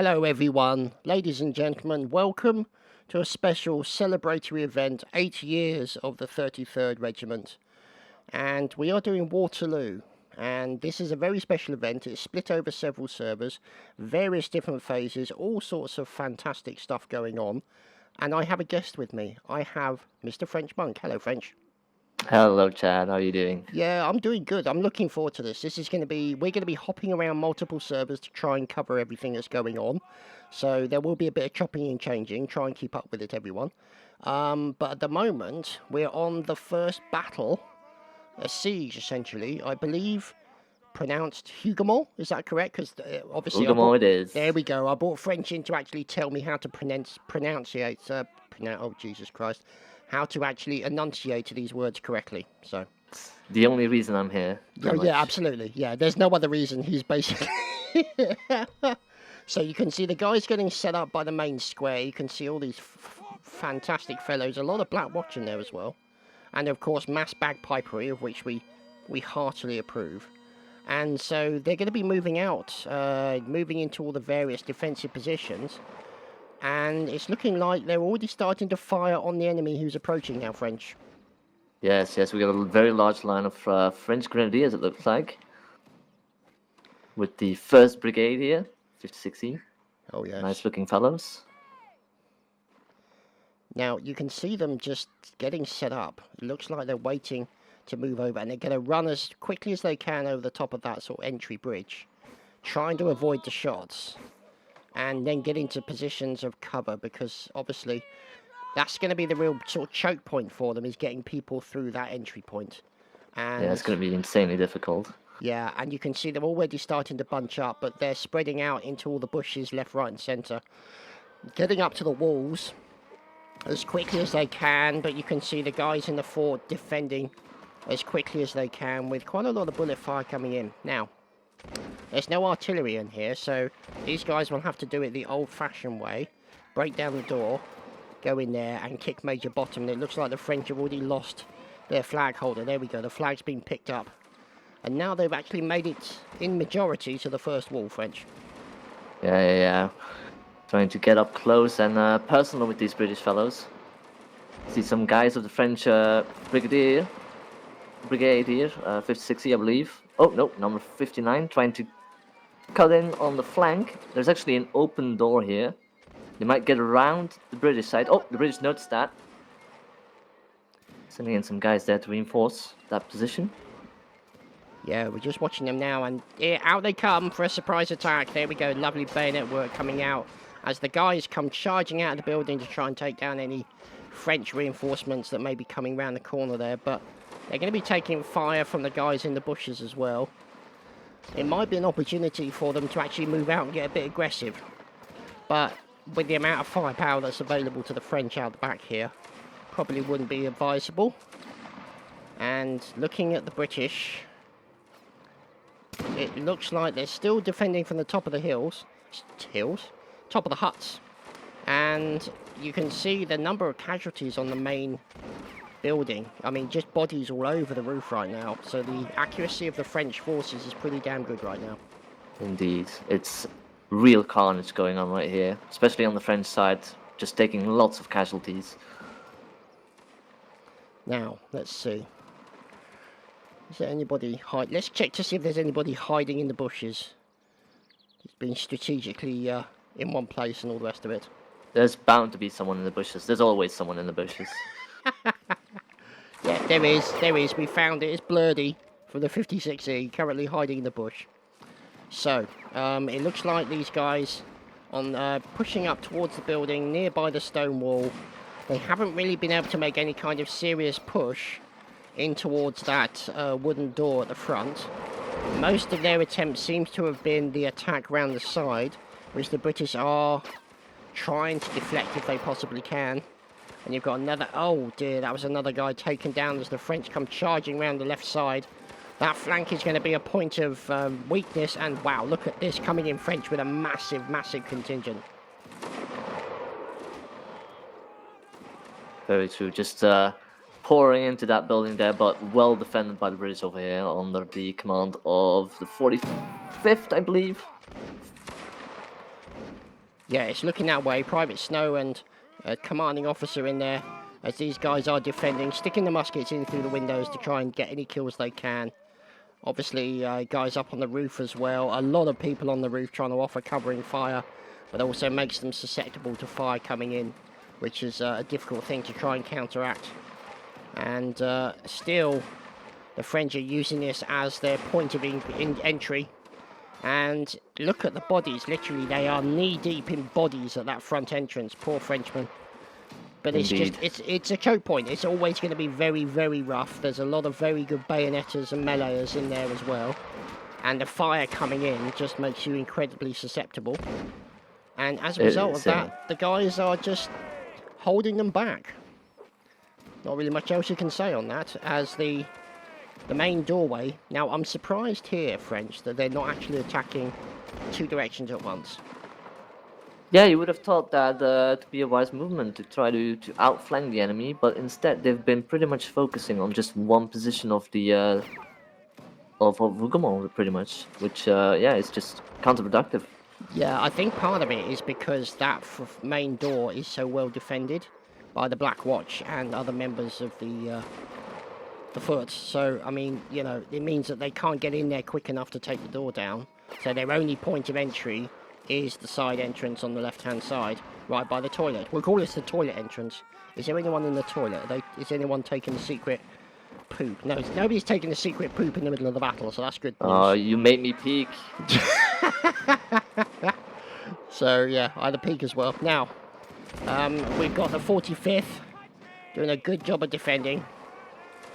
Hello everyone, ladies and gentlemen, welcome to a special celebratory event, 8 years of the 33rd Regiment. And we are doing Waterloo, and this is a very special event. It's split over several servers, various different phases, all sorts of fantastic stuff going on. And I have a guest with me. I have Mr. French Monk. Hello, French. Hello, Chad. How are you doing? Yeah, I'm doing good. I'm looking forward to this. We're going to be hopping around multiple servers to try and cover everything that's going on. So there will be a bit of chopping and changing. Try and keep up with it, everyone. But at the moment, we're on the first battle, a siege, essentially. I believe pronounced Hougoumont. Is that correct? Because obviously, Hougoumont it is. There we go. I brought French in to actually tell me how to pronunciate. Oh Jesus Christ! How to actually enunciate these words correctly. So. The only reason I'm here. Oh, yeah, absolutely. Yeah, there's no other reason. He's basically. So you can see the guys getting set up by the main square. You can see all these fantastic fellows. A lot of Black Watch in there as well. And of course, mass bagpipery, of which we heartily approve. And so they're going to be moving out, moving into all the various defensive positions. And it's looking like they're already starting to fire on the enemy who's approaching now, French. Yes, we got a very large line of French grenadiers, it looks like. With the 1st Brigade here, 56E. Oh, yes. Nice looking fellows. Now, you can see them just getting set up. It looks like they're waiting to move over, and they're going to run as quickly as they can over the top of that sort of entry bridge, trying to avoid the shots, and then get into positions of cover, because obviously that's going to be the real sort of choke point for them, is getting people through that entry point. And yeah, it's going to be insanely difficult. Yeah, and you can see them already starting to bunch up, but they're spreading out into all the bushes left, right and centre, getting up to the walls as quickly as they can. But you can see the guys in the fort defending as quickly as they can, with quite a lot of bullet fire coming in. Now, there's no artillery in here, so these guys will have to do it the old-fashioned way. Break down the door, go in there and kick major bottom. And it looks like the French have already lost their flag holder. There we go, the flag's been picked up. And now they've actually made it in majority to the first wall, French. Yeah. Trying to get up close and personal with these British fellows. See some guys of the French Brigade here, 56E, I believe. Oh, no, number 59, trying to cut in on the flank. There's actually an open door here. They might get around the British side. Oh, the British noticed that. Sending in some guys there to reinforce that position. Yeah, we're just watching them now, and out they come for a surprise attack. There we go, lovely bayonet work coming out as the guys come charging out of the building to try and take down any French reinforcements that may be coming round the corner there. But they're going to be taking fire from the guys in the bushes as well. It might be an opportunity for them to actually move out and get a bit aggressive. But with the amount of firepower that's available to the French out the back here, probably wouldn't be advisable. And looking at the British, it looks like they're still defending from the top of the top of the huts. And you can see the number of casualties on the main building. I mean, just bodies all over the roof right now. So the accuracy of the French forces is pretty damn good right now. Indeed. It's real carnage going on right here, especially on the French side, just taking lots of casualties. Now, let's see. Is there anybody hiding? Let's check to see if there's anybody hiding in the bushes. It's been strategically in one place and all the rest of it. There's bound to be someone in the bushes. There's always someone in the bushes. Yeah, there is. We found it. It's Blurdy from the 56E, currently hiding in the bush. So, it looks like these guys on pushing up towards the building, nearby the stone wall. They haven't really been able to make any kind of serious push in towards that wooden door at the front. Most of their attempts seems to have been the attack round the side, which the British are trying to deflect if they possibly can. And you've got another, oh dear, that was another guy taken down as the French come charging round the left side. That flank is going to be a point of weakness, and wow, look at this, coming in French with a massive contingent. Very true, just pouring into that building there, but well defended by the British over here under the command of the 45th, I believe. Yeah, it's looking that way. Private Snow and commanding officer in there as these guys are defending, sticking the muskets in through the windows to try and get any kills they can. Obviously, guys up on the roof as well. A lot of people on the roof trying to offer covering fire, but also makes them susceptible to fire coming in, which is a difficult thing to try and counteract. And still, the French are using this as their point of entry. And look at the bodies, literally they are knee-deep in bodies at that front entrance, poor Frenchmen. But it's Indeed. just, it's a choke point, it's always going to be very, very rough. There's a lot of very good bayonettas and meleeers in there as well. And the fire coming in just makes you incredibly susceptible. And as a result of that, the guys are just holding them back. Not really much else you can say on that, as the main doorway. Now, I'm surprised here, French, that they're not actually attacking two directions at once. Yeah, you would have thought that to be a wise movement to try to outflank the enemy, but instead they've been pretty much focusing on just one position of the of Rougemont, pretty much, which yeah, is just counterproductive. Yeah, I think part of it is because that main door is so well defended by the Black Watch and other members of the foot. So, I mean, you know, it means that they can't get in there quick enough to take the door down. So their only point of entry is the side entrance on the left-hand side, right by the toilet. We'll call this the toilet entrance. Is there anyone in the toilet? Is anyone taking the secret poop? No, nobody's taking the secret poop in the middle of the battle, so that's good news. Oh, you made me peek. So, yeah, I had a peek as well. Now, we've got the 45th doing a good job of defending.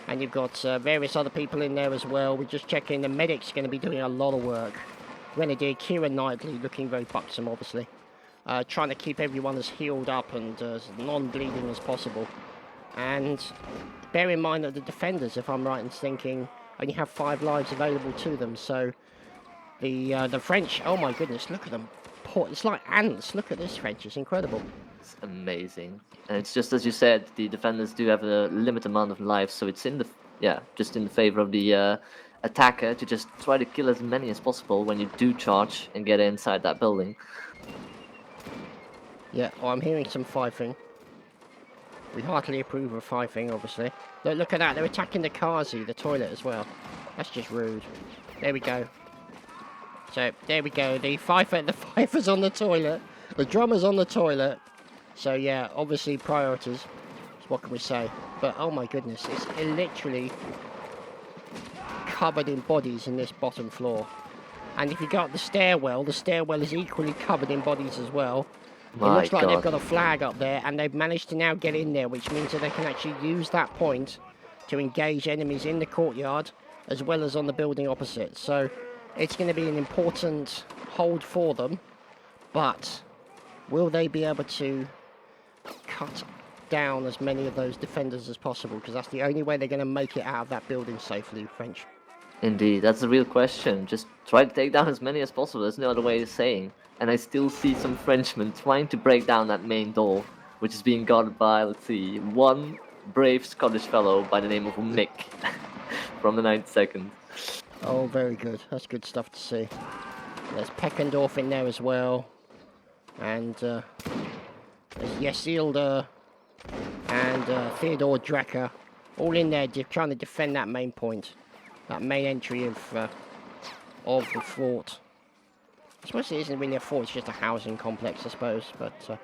And you've got various other people in there as well. We're just checking. The medic's going to be doing a lot of work. Grenadier Kieran Knightley looking very buxom, obviously. Trying to keep everyone as healed up and as non-bleeding as possible. And bear in mind that the defenders, if I'm right in thinking, only have 5 lives available to them. So the French, oh my goodness, look at them. It's like ants. Look at this, French. It's incredible. It's amazing. And it's just as you said, the defenders do have a limited amount of life, so it's in the just in the favor of the attacker to just try to kill as many as possible when you do charge and get inside that building. Yeah, oh, I'm hearing some fifing. We heartily approve of fifing, obviously. Look at that, they're attacking the Kazi, the toilet as well. That's just rude. There we go. So, there we go, the fifer's on the toilet, the drummer's on the toilet. So yeah, obviously priorities. So what can we say? But oh my goodness, it's literally covered in bodies in this bottom floor. And if you go up the stairwell is equally covered in bodies as well. It looks like they've got a flag up there, and they've managed to now get in there, which means that they can actually use that point to engage enemies in the courtyard, as well as on the building opposite. So it's going to be an important hold for them, but will they be able to cut down as many of those defenders as possible? Because that's the only way they're going to make it out of that building safely, French. Indeed, that's the real question. Just try to take down as many as possible. There's no other way of saying. And I still see some Frenchmen trying to break down that main door, which is being guarded by, let's see, one brave Scottish fellow by the name of Mick from the 92nd. Oh, very good. That's good stuff to see. There's Peckendorf in there as well. And there's Yesilda and Theodore Drecker. All in there trying to defend that main point. That main entry of the fort. I suppose it isn't really a fort, it's just a housing complex, I suppose. But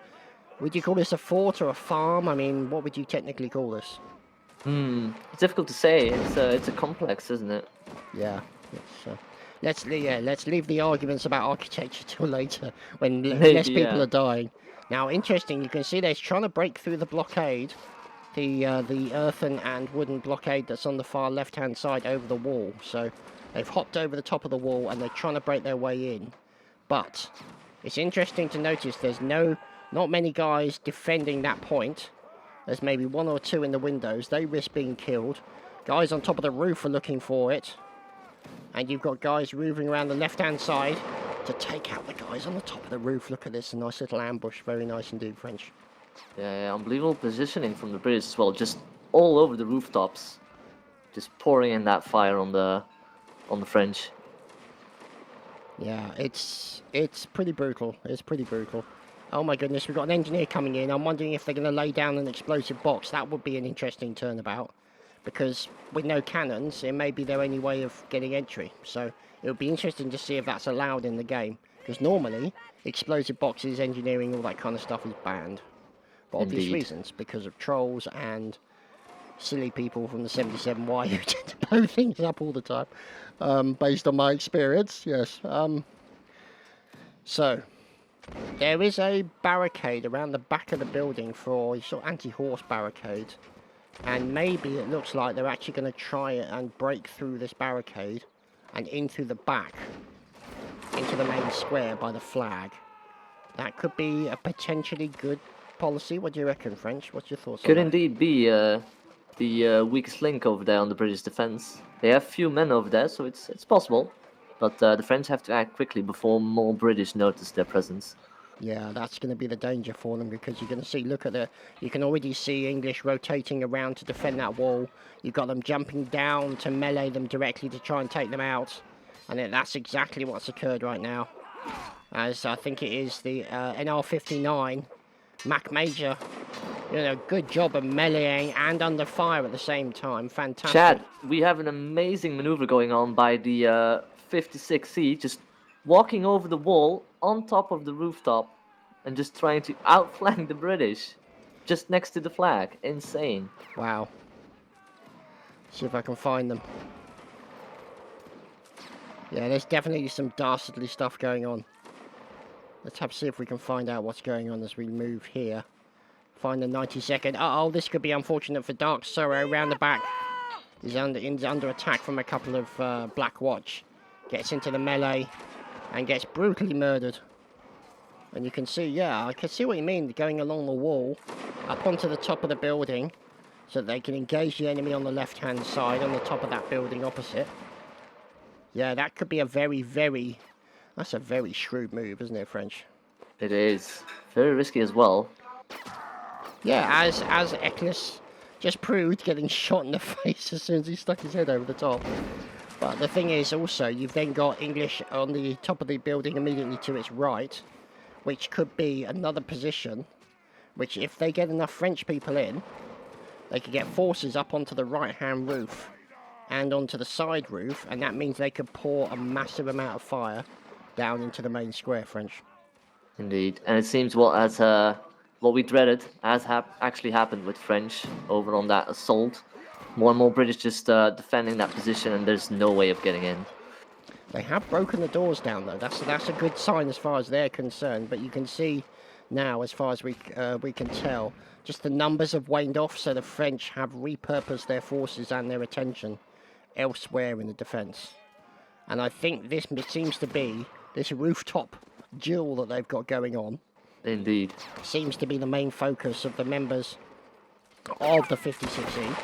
would you call this a fort or a farm? I mean, what would you technically call this? It's difficult to say. It's a complex, isn't it? Yeah. Let's leave the arguments about architecture till later, when less people are dying. Now, interesting, you can see they're trying to break through the blockade, the earthen and wooden blockade that's on the far left-hand side over the wall. So they've hopped over the top of the wall and they're trying to break their way in. But it's interesting to notice there's not many guys defending that point. There's maybe 1 or 2 in the windows. They risk being killed. Guys on top of the roof are looking for it. And you've got guys moving around the left-hand side to take out the guys on the top of the roof. Look at this, a nice little ambush. Very nice indeed, French. Yeah, unbelievable positioning from the British as well. Just all over the rooftops. Just pouring in that fire on the French. Yeah, it's pretty brutal. It's pretty brutal. Oh my goodness, we've got an engineer coming in. I'm wondering if they're going to lay down an explosive box. That would be an interesting turnabout. Because with no cannons, it may be their only way of getting entry. So it would be interesting to see if that's allowed in the game. Because normally, explosive boxes, engineering, all that kind of stuff is banned. For obvious Indeed. reasons. Because of trolls and silly people from the 77Y who tend to blow things up all the time. Based on my experience, yes. So, there is a barricade around the back of the building for a sort of anti-horse barricade. And maybe it looks like they're actually going to try and break through this barricade and in through the back into the main square by the flag. That could be a potentially good policy. What do you reckon, French? What's your thoughts Could on that? indeed be the weakest link over there on the British defense. They have few men over there, so it's possible. But the French have to act quickly before more British notice their presence. Yeah, that's going to be the danger for them because you're going to see, look at you can already see English rotating around to defend that wall. You've got them jumping down to melee them directly to try and take them out. And that's exactly what's occurred right now. As I think it is the NR-59, Mac Major, good job of meleeing and under fire at the same time. Fantastic. Chad, we have an amazing maneuver going on by the 56C, just walking over the wall on top of the rooftop and just trying to outflank the British just next to the flag. Insane. Wow. See if I can find them. Yeah, there's definitely some dastardly stuff going on. Let's see if we can find out what's going on as we move here. Find the 92nd. Uh-oh, this could be unfortunate for Dark Sorrow. Around the back. He's under attack from a couple of Black Watch. Gets into the melee and gets brutally murdered. And you can see, yeah, I can see what you mean, going along the wall, up onto the top of the building, so that they can engage the enemy on the left-hand side, on the top of that building opposite. Yeah, that could be a that's a very shrewd move, isn't it, French? It is. Very risky as well. Yeah, as Eklis just proved, getting shot in the face as soon as he stuck his head over the top. But the thing is also, you've then got English on the top of the building immediately to its right, which could be another position, which if they get enough French people in, they could get forces up onto the right-hand roof and onto the side roof, and that means they could pour a massive amount of fire down into the main square, French. Indeed. And it seems what we dreaded has actually happened with French over on that assault. More and more British just defending that position, and there's no way of getting in. They have broken the doors down, though. That's a good sign as far as they're concerned. But you can see now, as far as we can tell, just the numbers have waned off, so the French have repurposed their forces and their attention elsewhere in the defence. And I think this seems to be, this rooftop duel that they've got going on, Indeed. seems to be the main focus of the members of the 56E.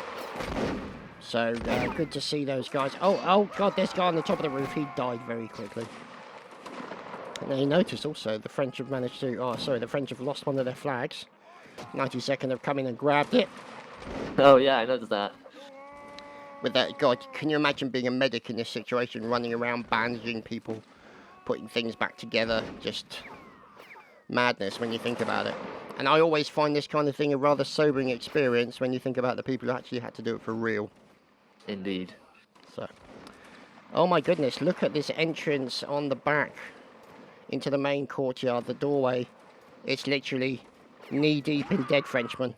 So, good to see those guys. Oh, God, this guy on the top of the roof, he died very quickly. And then you notice also, the French have managed to, the French have lost one of their flags. 92nd have come in and grabbed it. Oh yeah, I noticed that. With that, God, can you imagine being a medic in this situation, running around bandaging people, putting things back together, just madness when you think about it. And I always find this kind of thing a rather sobering experience when you think about the people who actually had to do it for real. Indeed. So, oh my goodness, look at this entrance on the back into the main courtyard, the doorway. It's literally knee-deep in dead Frenchmen.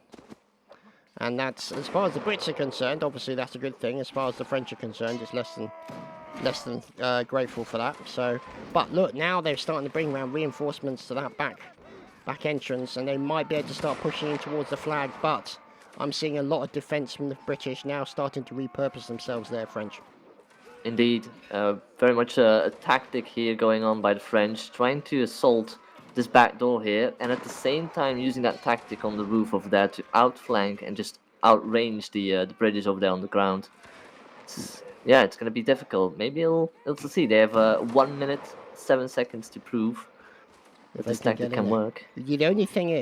And that's, as far as the Brits are concerned, obviously that's a good thing. As far as the French are concerned, it's less than grateful for that. So, but look, now they're starting to bring around reinforcements to that back entrance, and they might be able to start pushing in towards the flag. But I'm seeing a lot of defence from the British now starting to repurpose themselves there, French. Indeed. Very much a tactic here going on by the French, trying to assault this back door here, and at the same time using that tactic on the roof over there to outflank and just outrange the British over there on the ground. It's going to be difficult. Maybe it'll see. They have 1 minute 7 seconds to prove that this tactic can work. The only thing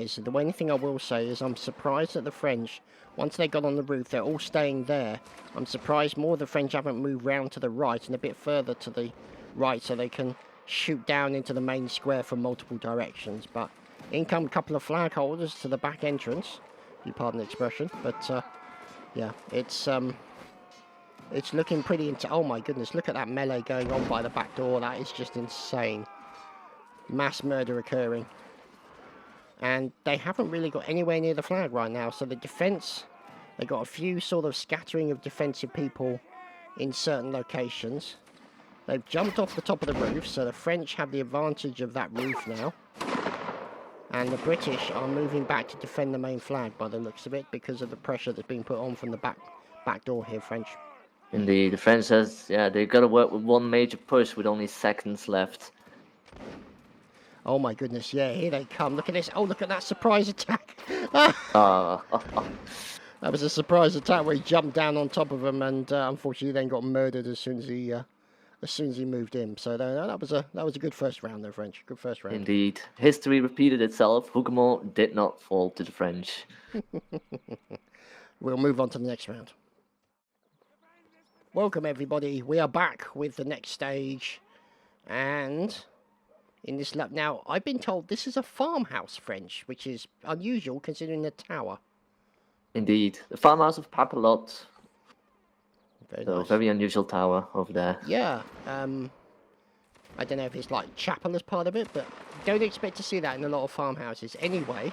I will say is I'm surprised that the French, once they got on the roof, they're all staying there. I'm surprised more the French haven't moved round to the right and a bit further to the right so they can shoot down into the main square from multiple directions. But In come a couple of flag holders to the back entrance, if you pardon the expression. But yeah, it's looking pretty oh my goodness, look at that melee going on by the back door. That is just insane. Mass murder occurring. And they haven't really got anywhere near the flag right now. So the defense, they got a few sort of scattering of defensive people in certain locations. They've jumped off the top of the roof, so the French have the advantage of that roof now. And the British are moving back to defend the main flag by the looks of it, because of the pressure that's being put on from the back door here, French. Indeed, the French says, yeah, they've got to work with one major push with only seconds left. Oh my goodness, yeah, here they come. Look at this. Oh, look at that surprise attack. That was a surprise attack where he jumped down on top of them, and unfortunately then got murdered as soon as he moved in. So that was a good first round there, French. Good first round. Indeed. History repeated itself. Hougoumont did not fall to the French. We'll move on to the next round. Welcome everybody. We are back with the next stage, and in this lap now, I've been told this is a farmhouse, French, which is unusual considering the tower. Indeed. The farmhouse of Papelot. Very So, nice. very unusual tower over there. Yeah, I don't know if it's like chapel as part of it, but don't expect to see that in a lot of farmhouses. Anyway,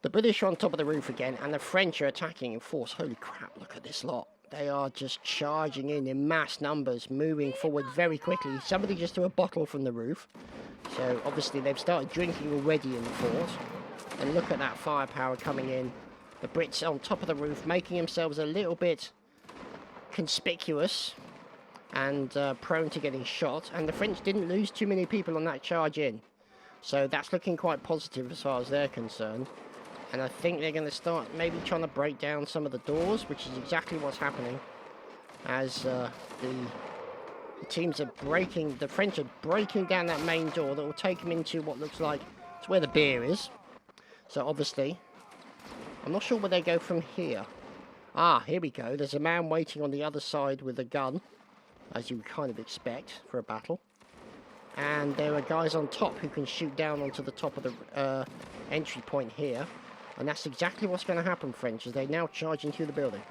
the British are on top of the roof again, and the French are attacking in force. Holy crap, look at this lot. They are just charging in mass numbers, moving forward very quickly. Somebody just threw a bottle from the roof. So obviously they've started drinking already in the fort. And look at that firepower coming in. The Brits on top of the roof, making themselves a little bit conspicuous and prone to getting shot. And the French didn't lose too many people on that charge in. So that's looking quite positive as far as they're concerned. And I think they're going to start maybe trying to break down some of the doors, which is exactly what's happening. As the teams are breaking, the French are breaking down that main door that will take them into what looks like it's where the beer is. So obviously, I'm not sure where they go from here. Ah, here we go. There's a man waiting on the other side with a gun, as you would kind of expect for a battle. And there are guys on top who can shoot down onto the top of the entry point here. And that's exactly what's going to happen, French, as they now charge into the building.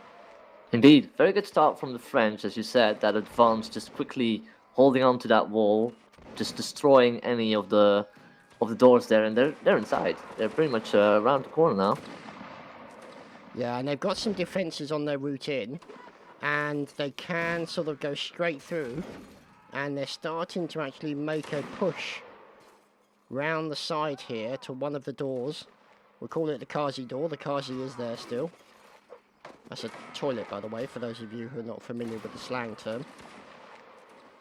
Indeed, very good start from the French, as you said. That advance, just quickly holding on to that wall, just destroying any of the doors there, and they're inside. They're pretty much around the corner now. Yeah, and they've got some defences on their route in, and they can sort of go straight through, and they're starting to actually make a push round the side here to one of the doors. We'll call it the Kazi door. The Kazi is there still. That's a toilet, by the way, for those of you who are not familiar with the slang term.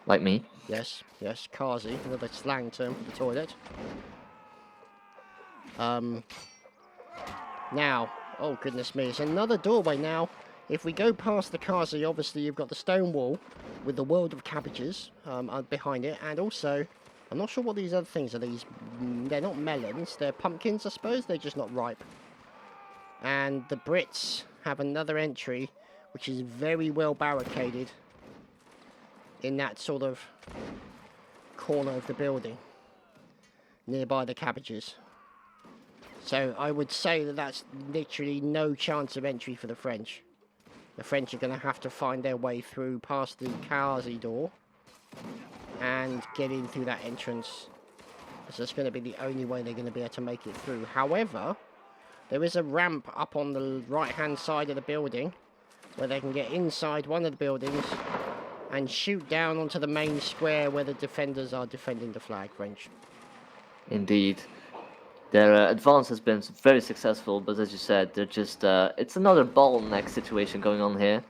Like me. Yes, Kazi, another slang term for the toilet. Now, oh goodness me, it's another doorway now. If we go past the Kazi, obviously you've got the stone wall with the world of cabbages behind it, and also, I'm not sure what these other things are. They're not melons, they're pumpkins, I suppose. They're just not ripe. And the Brits have another entry, which is very well barricaded in that sort of corner of the building, nearby the cabbages. So I would say that that's literally no chance of entry for the French. The French are going to have to find their way through past the Kazi door and get in through that entrance. So that's going to be the only way they're going to be able to make it through. However, there is a ramp up on the right hand side of the building where they can get inside one of the buildings and shoot down onto the main square where the defenders are defending the flag, French. Indeed. Their advance has been very successful, but as you said, they're just it's another bottleneck situation going on here.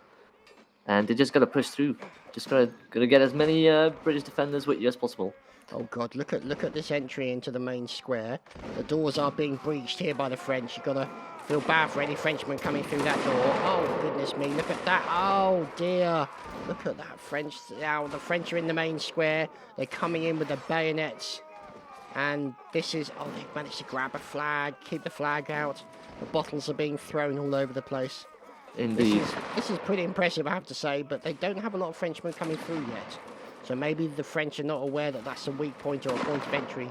And they just gotta push through. Just gotta get as many British defenders with you as possible. Oh god, look at this entry into the main square. The doors are being breached here by the French. You've gotta feel bad for any Frenchman coming through that door. Oh goodness me, look at that. Oh dear. Look at that French. Now the French are in the main square. They're coming in with the bayonets. And this is, oh, they've managed to grab a flag, keep the flag out. The bottles are being thrown all over the place. Indeed. This is pretty impressive, I have to say, but they don't have a lot of Frenchmen coming through yet. So maybe the French are not aware that that's a weak point or a point of entry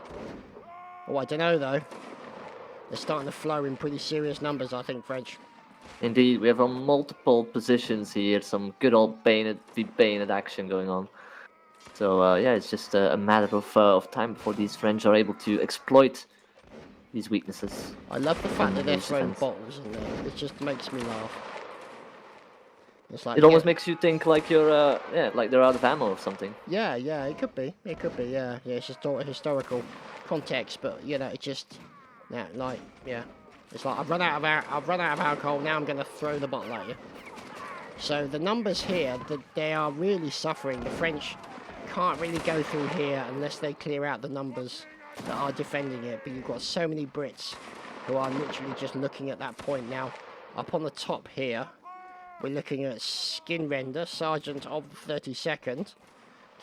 Oh, I don't know though. They're starting to flow in pretty serious numbers, I think, French. Indeed, we have on multiple positions here some good old bayonet v bayonet action going on. So yeah, it's just a matter of time before these French are able to exploit these weaknesses. I love the fact in that they're British throwing defense. bottles in there. It just makes me laugh. It's like It almost makes you think like you're yeah, like they're out of ammo or something. yeah, it could be. It could be, yeah. Yeah, it's just historical context, but you know, it just yeah, like yeah. It's like I've run out of alcohol, now I'm gonna throw the bottle at you. So the numbers here, they are really suffering. The French can't really go through here unless they clear out the numbers that are defending it. But you've got so many Brits who are literally just looking at that point now. Up on the top here, we're looking at Skin Render, Sergeant of the 32nd,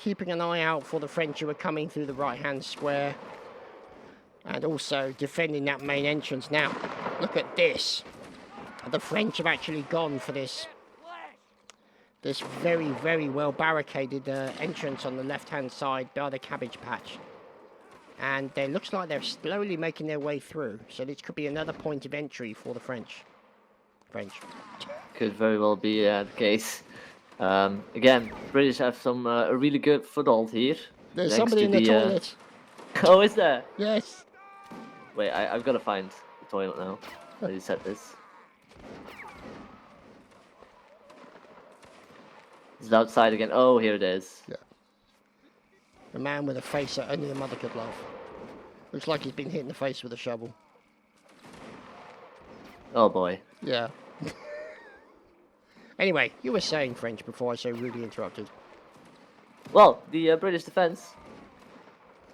keeping an eye out for the French who are coming through the right-hand square, and also defending that main entrance. Now, look at this. The French have actually gone for this very, very well barricaded entrance on the left-hand side by the cabbage patch. And it looks like they're slowly making their way through. So this could be another point of entry for the French. Could very well be the case. Again, British have some a really good foothold here. There's thanks somebody to in the toilet. Oh, is there? Yes. Wait, I've got to find the toilet now. How do you set this? Is it outside again? Oh, here it is. Yeah. A man with a face that only a mother could love. Looks like he's been hit in the face with a shovel. Oh boy. Yeah. Anyway, you were saying French before I so rudely interrupted. Well, the British defense,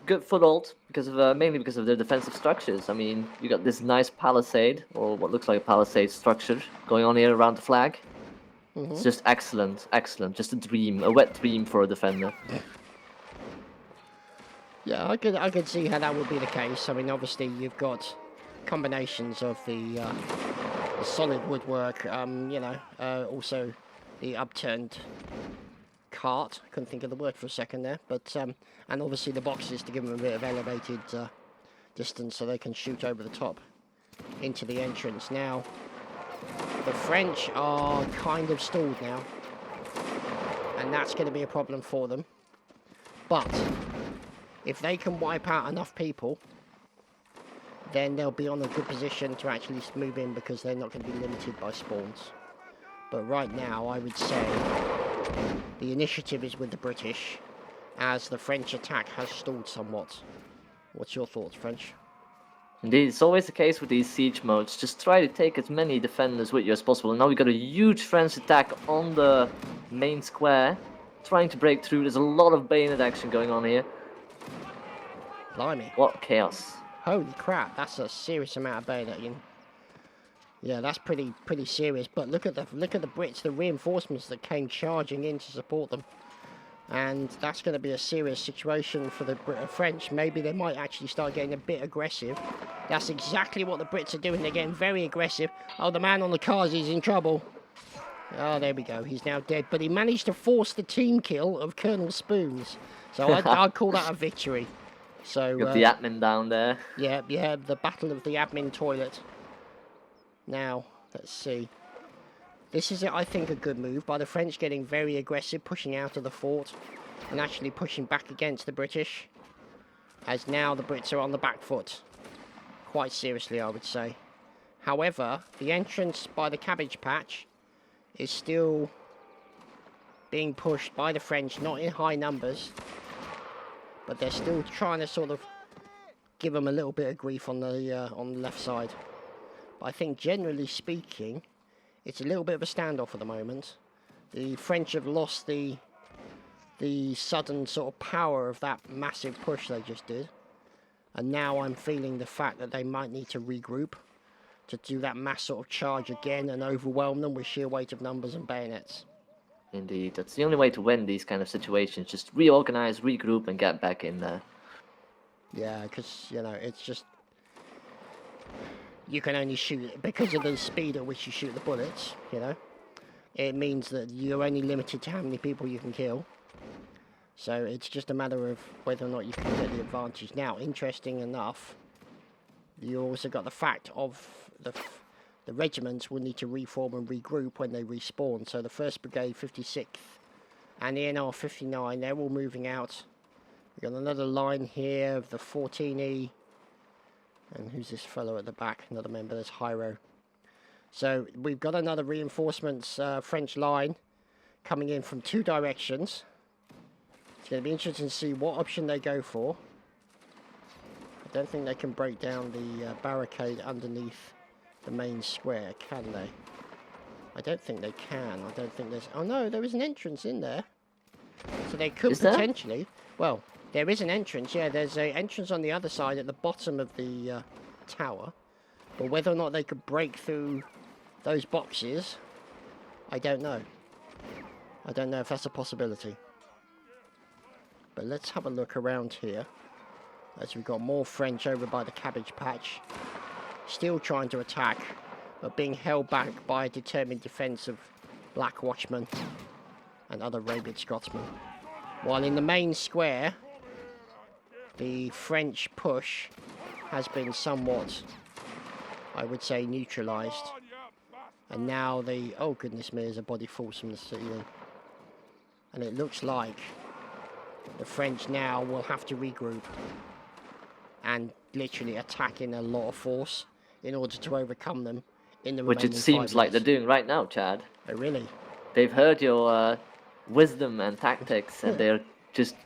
good foothold because of mainly because of their defensive structures. I mean, you got this nice palisade or what looks like a palisade structure going on here around the flag. It's just excellent, excellent. Just a dream, a wet dream for a defender. Yeah, I could see how that would be the case. I mean, obviously you've got combinations of the solid woodwork, you know, also the upturned cart. Couldn't think of the word for a second there, but and obviously the boxes to give them a bit of elevated distance so they can shoot over the top into the entrance. Now, the French are kind of stalled now, and that's going to be a problem for them. But if they can wipe out enough people, then they'll be on a good position to actually move in because they're not going to be limited by spawns. But right now, I would say the initiative is with the British, as the French attack has stalled somewhat. What's your thoughts, French? Indeed, it's always the case with these siege modes. Just try to take as many defenders with you as possible. And now we got a huge French attack on the main square, trying to break through. There's a lot of bayonet action going on here. Blimey. What chaos. Holy crap, that's a serious amount of bayoneting. Yeah, that's pretty serious. But look at the Brits, the reinforcements that came charging in to support them. And that's going to be a serious situation for the French. Maybe they might actually start getting a bit aggressive. That's exactly what the Brits are doing. They're getting very aggressive. Oh, the man on the cars is in trouble. Oh, there we go. He's now dead. But he managed to force the team kill of Colonel Spoons. So I'd call that a victory. So Got the admin down there. Yeah, the battle of the admin toilet. Now, let's see. This is, I think, a good move by the French, getting very aggressive, pushing out of the fort, and actually pushing back against the British. As now the Brits are on the back foot. Quite seriously, I would say. However, the entrance by the cabbage patch is still being pushed by the French, not in high numbers. But they're still trying to sort of give them a little bit of grief on the left side. But I think, generally speaking, it's a little bit of a standoff at the moment. The French have lost the sudden sort of power of that massive push they just did. And now I'm feeling the fact that they might need to regroup to do that mass sort of charge again and overwhelm them with sheer weight of numbers and bayonets. Indeed, that's the only way to win these kind of situations. Just reorganize, regroup, and get back in there. Yeah, because, you know, it's just... You can only shoot, because of the speed at which you shoot the bullets, you know. It means that you're only limited to how many people you can kill. So it's just a matter of whether or not you can get the advantage. Now, interesting enough, You also got the fact of the regiments will need to reform and regroup when they respawn. So the 1st Brigade, 56th, and the NR 59, they're all moving out. We've got another line here of the 14E. And who's this fellow at the back? Another member, there's Hyro. So we've got another reinforcements French line coming in from 2 directions. It's going to be interesting to see what option they go for. I don't think they can break down the barricade underneath the main square, can they? I don't think they can. I don't think there's... Oh no, there is an entrance in there. So they could potentially... Well, there is an entrance, yeah. There's an entrance on the other side at the bottom of the tower. But whether or not they could break through those boxes, I don't know. I don't know if that's a possibility. But let's have a look around here. As we've got more French over by the cabbage patch. Still trying to attack, but being held back by a determined defence of Black Watchmen and other rabid Scotsmen. While in the main square, the French push has been somewhat, I would say, neutralised. And now the... Oh goodness me, there's a body falls from the ceiling. And it looks like the French now will have to regroup and literally attack in a lot of force in order to overcome them in the Which it remaining 5 seems like they're minutes. doing right now, Chad. Oh really? They've heard your wisdom and tactics, and they're just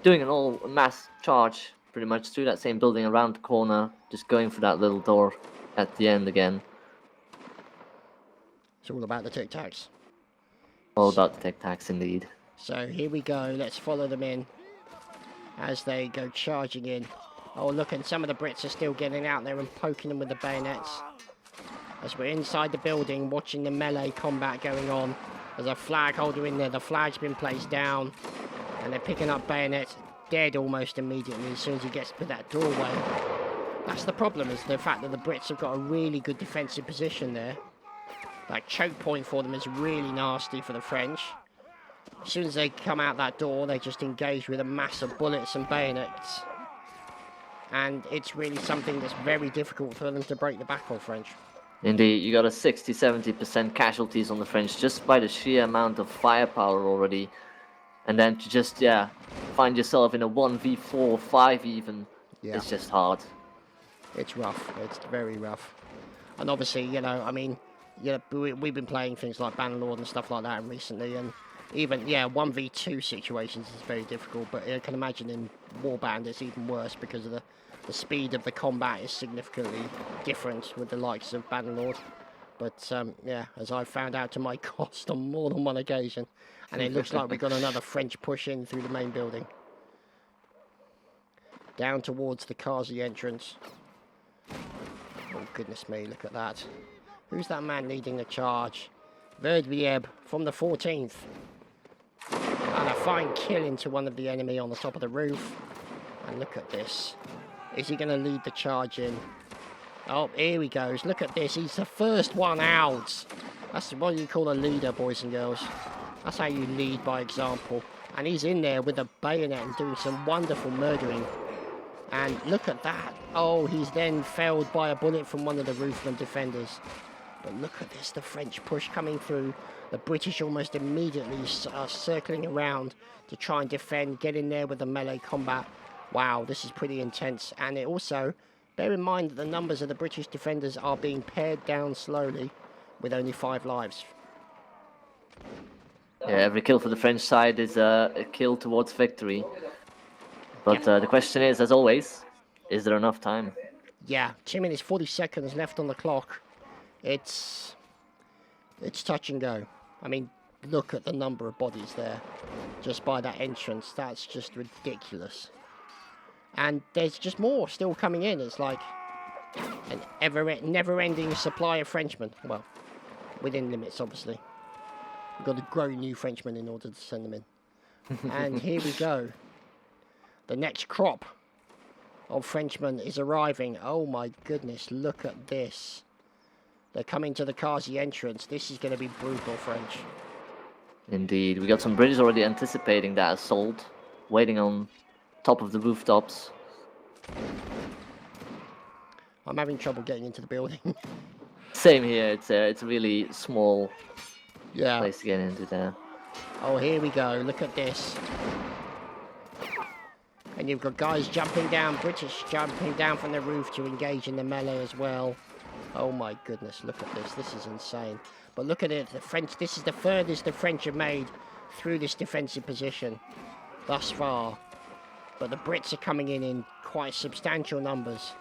doing an all mass charge pretty much through that same building around the corner, just going for that little door at the end again. It's all about the tic-tacs. All about the tic-tacs indeed. So here we go, let's follow them in as they go charging in. Oh look, and some of the Brits are still getting out there and poking them with the bayonets. As we're inside the building watching the melee combat going on. There's a flag holder in there, the flag's been placed down. And they're picking up bayonets, dead almost immediately as soon as he gets to that doorway. That's the problem, is the fact that the Brits have got a really good defensive position there. That choke point for them is really nasty for the French. As soon as they come out that door, they just engage with a mass of bullets and bayonets. And it's really something that's very difficult for them to break the back of French. Indeed, you got a 60-70% casualties on the French just by the sheer amount of firepower already. And then to just, yeah, find yourself in a 1v4, 5 even, it's just hard. It's rough. It's very rough. And obviously, you know, I mean, you know, we've been playing things like Bannerlord and stuff like that recently, and even, yeah, 1v2 situations is very difficult, but I can imagine in Warband it's even worse because of the speed of the combat is significantly different with the likes of Bannerlord. But, yeah, as I've found out to my cost on more than one occasion, and it looks like we've got another French push in through the main building. Down towards the Kazi entrance. Oh, goodness me, look at that. Who's that man leading the charge? Verdbieb from the 14th. And a fine kill into one of the enemy on the top of the roof. And look at this. Is he going to lead the charge in? Oh, here he goes. Look at this. He's the first one out. That's what you call a leader, boys and girls. That's how you lead by example. And he's in there with a bayonet and doing some wonderful murdering. And look at that. Oh, he's then felled by a bullet from one of the roofman defenders. But look at this, the French push coming through. The British almost immediately are circling around to try and defend, get in there with the melee combat. Wow, this is pretty intense. And it also, bear in mind that the numbers of the British defenders are being pared down slowly with only 5 lives. Yeah, every kill for the French side is a kill towards victory. But the question is, as always, is there enough time? Yeah, 2 minutes 40 seconds left on the clock. It's touch and go. I mean, look at the number of bodies there. Just by that entrance, that's just ridiculous. And there's just more still coming in. It's like an never-ending supply of Frenchmen. Well, within limits, obviously. We've got to grow new Frenchmen in order to send them in. And here we go. The next crop of Frenchmen is arriving. Oh my goodness, look at this. They're coming to the Kazi entrance. This is going to be brutal, French. Indeed. We got some British already anticipating that assault, waiting on top of the rooftops. I'm having trouble getting into the building. Same here. It's a really small Yeah. place to get into there. Oh, here we go. Look at this. And you've got guys jumping down, British jumping down from the roof to engage in the melee as well. Oh my goodness, look at this. This is insane. But look at it. The French, this is the furthest the French have made through this defensive position thus far. But the Brits are coming in quite substantial numbers.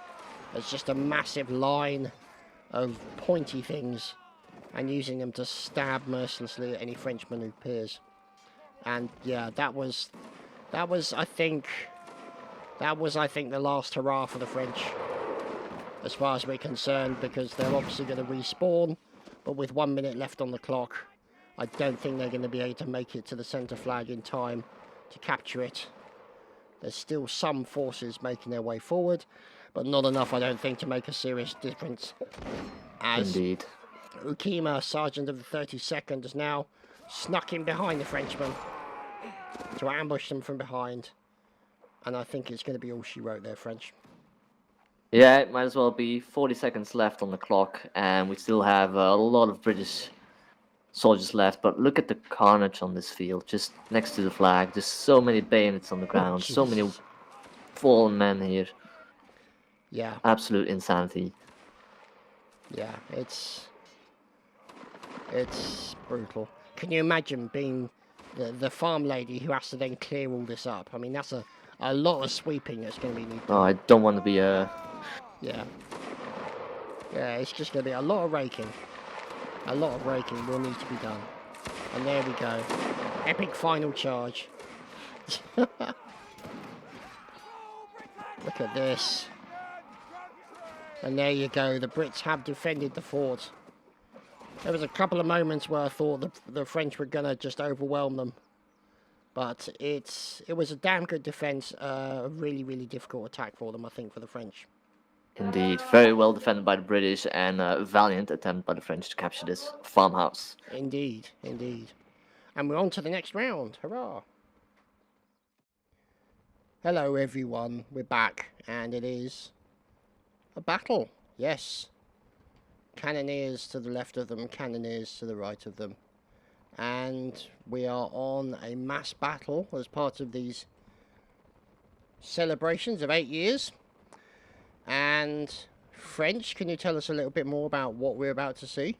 There's just a massive line of pointy things and using them to stab mercilessly at any Frenchman who appears. And yeah, that was I think the last hurrah for the French, as far as we're concerned, because they're obviously going to respawn, but with 1 minute left on the clock, I don't think they're going to be able to make it to the centre flag in time to capture it. There's still some forces making their way forward, but not enough, I don't think, to make a serious difference. As Indeed. Ukima, sergeant of the 32nd, has now snuck in behind the Frenchmen to ambush them from behind. And I think it's going to be all she wrote there, French. Yeah, it might as well be 40 seconds left on the clock, and we still have a lot of British soldiers left. But look at the carnage on this field, just next to the flag. There's so many bayonets on the ground, so many Jesus. fallen men here. Yeah, Absolute insanity. yeah, it's brutal. Can you imagine being the farm lady who has to then clear all this up? I mean, that's a lot of sweeping that's going to be needed. Oh, I don't want to be a... Yeah. Yeah, it's just going to be a lot of raking. A lot of raking will need to be done. And there we go. Epic final charge. Look at this. And there you go. The Brits have defended the fort. There was a couple of moments where I thought the French were going to just overwhelm them. But it was a damn good defense. A really, really difficult attack for them, I think, for the French. Indeed, very well defended by the British, and a valiant attempt by the French to capture this farmhouse. Indeed, indeed. And we're on to the next round. Hurrah! Hello, everyone. We're back, and it is a battle. Yes. Cannoneers to the left of them, cannoneers to the right of them. And we are on a mass battle as part of these celebrations of 8 years. And French, can you tell us a little bit more about what we're about to see?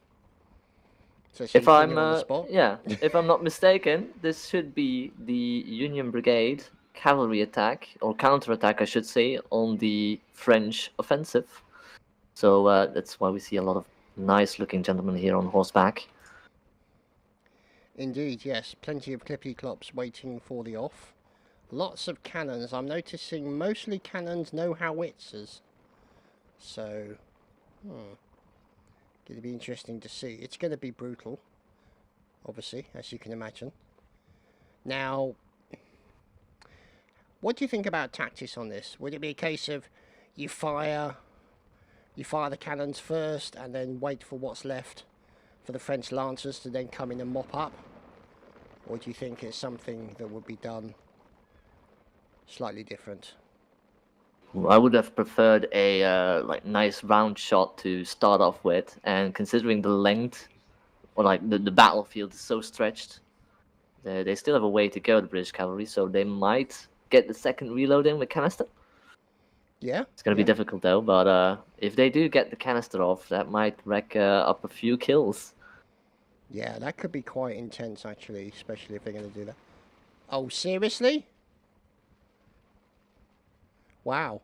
So If I'm on the spot. yeah, if I'm not mistaken, this should be the Union Brigade cavalry attack, or counterattack, I should say, on the French offensive. So that's why we see a lot of nice-looking gentlemen here on horseback. Indeed, yes. Plenty of clippy-clops waiting for the off. Lots of cannons. I'm noticing mostly cannons, no howitzers. So, going to be interesting to see. It's going to be brutal, obviously, as you can imagine. Now, what do you think about tactics on this? Would it be a case of you fire the cannons first and then wait for what's left for the French lancers to then come in and mop up? Or do you think it's something that would be done slightly different? I would have preferred a nice round shot to start off with, and considering the length, or the battlefield is so stretched, they still have a way to go, the British cavalry, so they might get the second reload in with canister. Yeah. It's going to be difficult though, but if they do get the canister off, that might rack up a few kills. Yeah, that could be quite intense actually, especially if they're going to do that. Oh, seriously? Wow.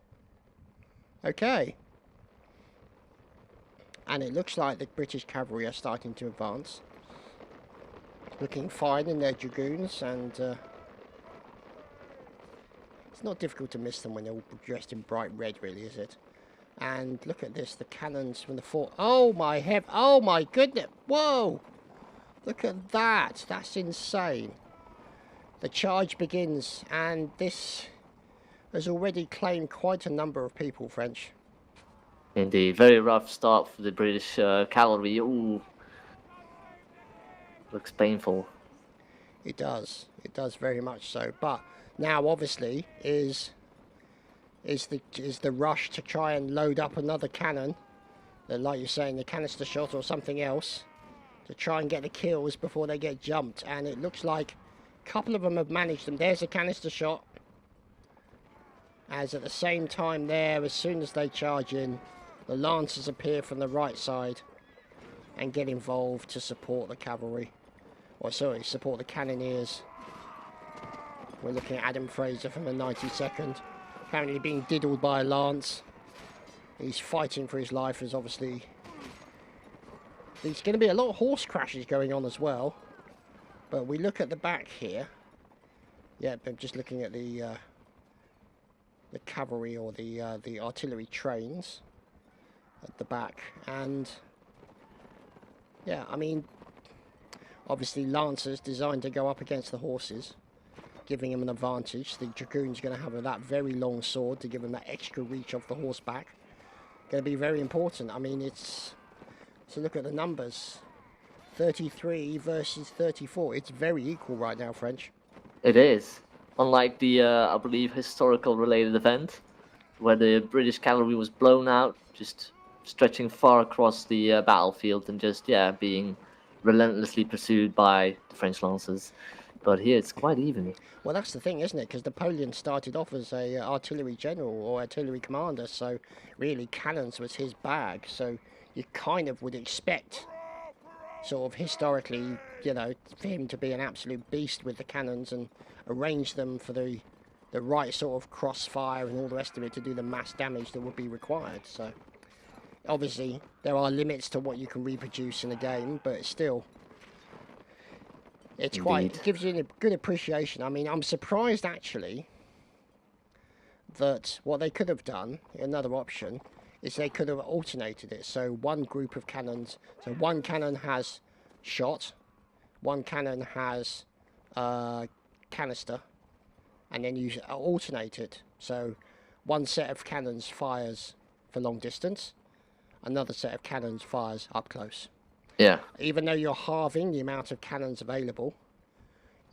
Okay. And it looks like the British cavalry are starting to advance. Looking fine in their dragoons, and it's not difficult to miss them when they're all dressed in bright red, really, is it? And look at this, the cannons from the fort. Oh my goodness, whoa! Look at that, that's insane. The charge begins, and this has already claimed quite a number of people, French. Indeed, very rough start for the British cavalry. Ooh, looks painful. It does very much so. But now, obviously, is is the rush to try and load up another cannon, like you're saying, the canister shot or something else, to try and get the kills before they get jumped. And it looks like a couple of them have managed them. There's a canister shot. As at the same time there, as soon as they charge in, the lancers appear from the right side and get involved to support the cavalry. Or sorry, support the cannoneers. We're looking at Adam Fraser from the 92nd, apparently being diddled by a lance. He's fighting for his life, as obviously there's going to be a lot of horse crashes going on as well. But we look at the back here. Yeah, I'm just looking at the cavalry or the artillery trains at the back, and yeah, I mean, obviously lancers designed to go up against the horses, giving them an advantage. The dragoon's going to have that very long sword to give them that extra reach off the horseback. Going to be very important. I mean, it's, so look at the numbers, 33 versus 34. It's very equal right now, French. It is. Unlike the, I believe, historical related event, where the British cavalry was blown out, just stretching far across the battlefield and just, yeah, being relentlessly pursued by the French lancers. But here it's quite even. Well, that's the thing, isn't it? Because Napoleon started off as a artillery general or artillery commander, so really cannons was his bag. So you kind of would expect, sort of historically, you know, for him to be an absolute beast with the cannons and arrange them for the right sort of crossfire and all the rest of it to do the mass damage that would be required. So obviously there are limits to what you can reproduce in a game, but still, it's quite, it gives you a good appreciation. I mean, I'm surprised actually that what they could have done, another option, is they could have alternated it. So one group of cannons, so one cannon has shot, one cannon has canister, and then you alternate it. So one set of cannons fires for long distance, another set of cannons fires up close. Yeah. Even though you're halving the amount of cannons available,